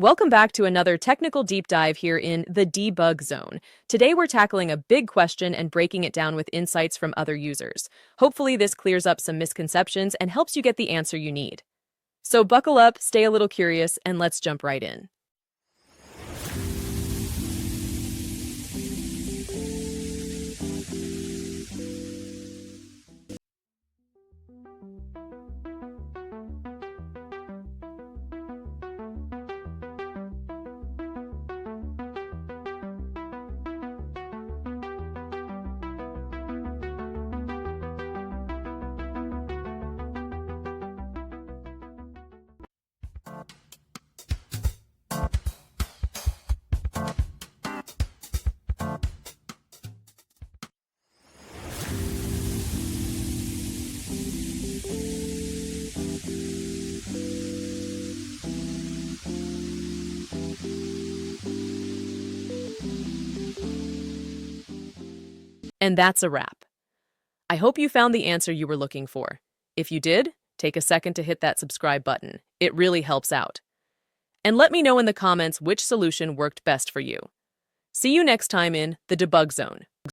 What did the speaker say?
Welcome back to another technical deep dive here in the debug zone. Today we're tackling a big question and breaking it down with insights from other users. Hopefully this clears up some misconceptions and helps you get the answer you need. So buckle up, stay a little curious, and let's jump right in. And that's a wrap. I hope you found the answer you were looking for. If you did, take a second to hit that subscribe button. It really helps out. And let me know in the comments which solution worked best for you. See you next time in the debug zone.